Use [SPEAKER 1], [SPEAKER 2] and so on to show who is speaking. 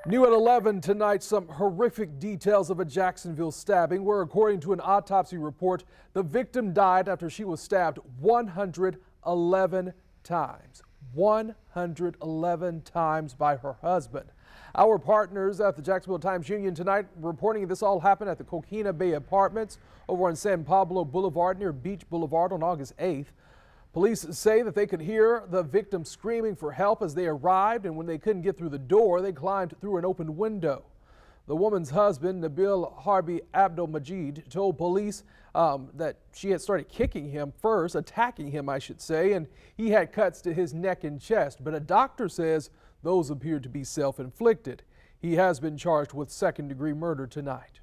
[SPEAKER 1] New at 11 tonight, some horrific details of a Jacksonville stabbing where, according to an autopsy report, the victim died after she was stabbed 111 times. 111 times by her husband. Our partners at the Jacksonville Times-Union tonight reporting this all happened at the Coquina Bay Apartments over on San Pablo Boulevard near Beach Boulevard on August 8th. Police say that they could hear the victim screaming for help as they arrived, and when they couldn't get through the door, they climbed through an open window. The woman's husband, Nelita Abdel Majid, told police that she had started kicking him first, attacking him, I should say, and he had cuts to his neck and chest. But a doctor says those appeared to be self-inflicted. He has been charged with second-degree murder tonight.